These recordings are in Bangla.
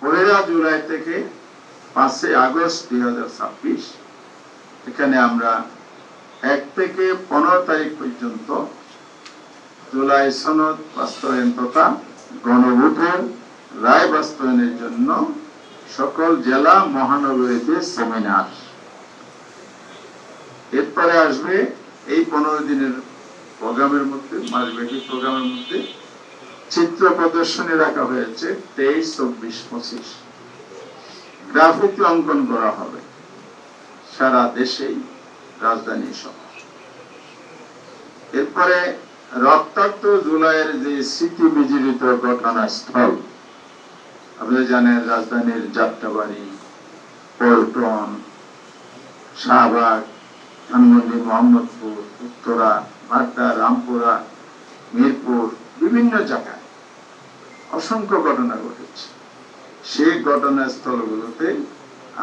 1 জুলাই থেকে 5 আগস্ট 2026 এখানে আমরা 1 থেকে 15 তারিখ পর্যন্ত জুলাই সনদ বাস্তবায়ন তথা গণভোটের রায় বাস্তবায়নের জন্য সকল জেলা মহানগরীতে সেমিনার। এরপরে আসবে এই 15 দিনের প্রোগ্রামের মধ্যে, মাসব্যাপী প্রোগ্রামের মধ্যে চিত্র প্রদর্শনী রাখা হয়েছে 23, 24, 25। গ্রাফিক অঙ্কন করা হবে সারা দেশেই, রাজধানী সহ। এরপরে রক্তাক্ত জুলাইয়ের যে স্মৃতি বিজড়িত ঘটনাস্থল, আপনারা জানেন রাজধানীর যাত্রাবাড়ি, পল্টন, শাহবাগ, ধানমন্ডি, মোহাম্মদপুর, উত্তরা, বাড্ডা, রামপুরা, মিরপুর, বিভিন্ন জায়গায় অসংখ্য ঘটনা ঘটেছে। সেই ঘটনাস্থলগুলোতে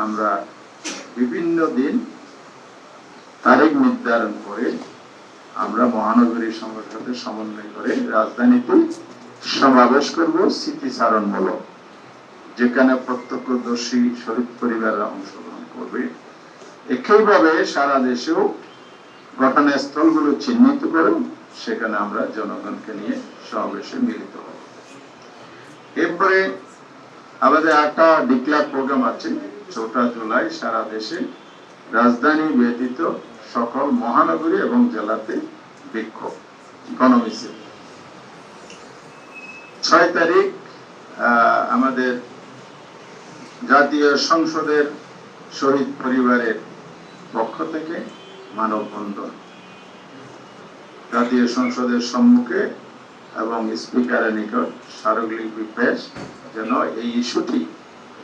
আমরা বিভিন্ন দিন তারিখ নির্ধারণ করে আমরা মহানগরী সঙ্গের সাথে সমন্বয় করে রাজধানীতে সমাবেশ করব স্মৃতিচারণমূলক, যেখানে প্রত্যক্ষদর্শী শহীদ পরিবাররা অংশগ্রহণ করবে। একইভাবে সারা দেশেও ঘটনাস্থলগুলো চিহ্নিত করে সেখানে আমরা জনগণকে নিয়ে সমাবেশে মিলিত হব। এরপরে আমাদের একটা ডিক্লার প্রোগ্রাম আছে 4 জুলাই সারা দেশে রাজধানী ব্যতীত সকল মহানগরী এবং জেলাতে বিক্ষোভ, গণমিছিল। 6 তারিখ আমাদের জাতীয় সংসদের শহীদ পরিবারের পক্ষ থেকে মানববন্ধন, জাতীয় সংসদের সম্মুখে এবং স্পিকারের নিকট স্মারকলিপি পেশ, যেন এই ইস্যুটি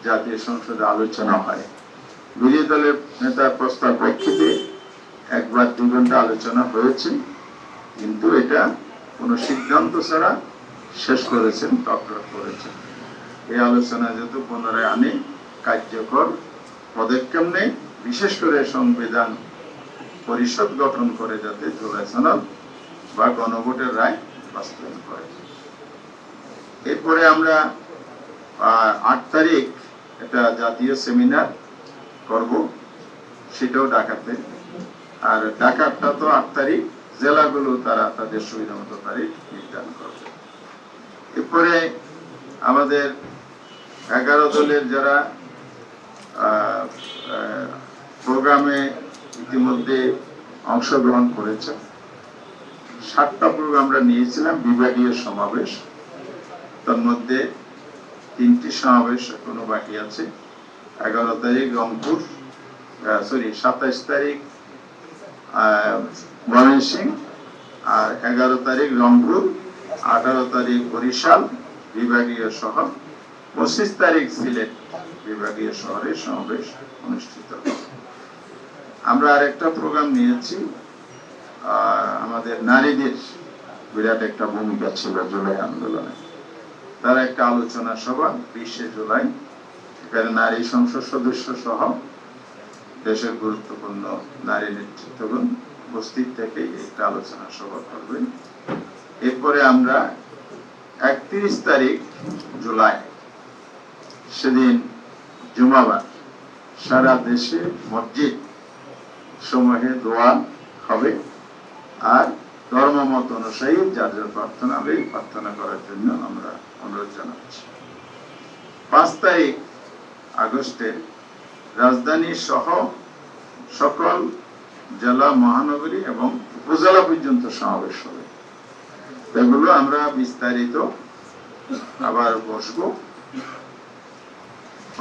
জাতীয় সংসদে আলোচনা হয়। বিরোধী দলের নেতার প্রস্তাব প্রেক্ষিতে 1 বা 2 ঘন্টা আলোচনা হয়েছে, কিন্তু এটা কোনো সিদ্ধান্ত ছাড়া শেষ করেছেন, টকটক করেছেন। এই আলোচনা যেহেতু পুনরায় আনে কার্যকর পদক্ষেপ নেই, বিশেষ করে সংবিধান পরিষদ গঠন করে যাতে জুলাই সনদ বা গণভোটের রায় বাস্তবায়ন করে। এরপরে আমরা 8 তারিখ একটা জাতীয় সেমিনার করব, সেটাও ঢাকাতে। আর ঢাকাটা তো 8 তারিখ, জেলাগুলো তারা তাদের সুবিধা মতো তারিখ নির্ধারণ করবে। এরপরে আমাদের 11 দলের যারা প্রোগ্রামে ইতিমধ্যে অংশগ্রহণ করেছে, 7টা প্রোগ্রাম আমরা নিয়েছিলাম বিভাগীয় সমাবেশ। তার মধ্যে 3টি সমাবেশ এখনো বাকি আছে। 11 তারিখ রংপুর, 27 তারিখ ময়মনসিংহ, আর 11 তারিখ রংপুর, 18 তারিখ বরিশাল বিভাগীয় শহর, 25 তারিখ সিলেট বিভাগীয় শহরে সমাবেশ অনুষ্ঠিত হবে। আমরা আরেকটা প্রোগ্রাম নিয়েছি, আমাদের নারীদের বিরাট একটা ভূমিকা ছিল জুলাই আন্দোলনে, তার একটা আলোচনা সভা 20 জুলাই। এখানে নারী সংসদ সদস্য সহ দেশের গুরুত্বপূর্ণ নারী নেতৃত্বগণ উপস্থিত থেকে একটা আলোচনা সভা করবেন। এরপরে আমরা 31 তারিখ জুলাই, সেদিন জুমাবার, সারা দেশে মসজিদ সমূহে দোয়া হবে, আর ধর্মমত অনুযায়ী যার যার প্রার্থনা করার জন্য আমরা অনুরোধ জানাচ্ছি। 5 তারিখ আগস্টে রাজধানী সহ সকল জেলা মহানগরী এবং উপজেলা পর্যন্ত সমাবেশ হবে। এগুলো আমরা বিস্তারিত আবার বসবো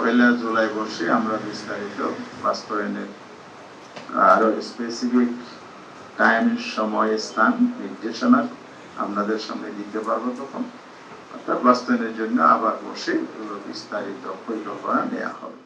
1 জুলাই বসে আমরা বিস্তারিত বাস্তবায়নের আরো স্পেসিফিক টাইম, সময়, স্থান নির্দেশনা আপনাদের সামনে দিতে পারবো। তখন অর্থাৎ বাস্তবায়নের জন্য আবার বসে বিস্তারিত পরিকল্পনা নেওয়া হবে।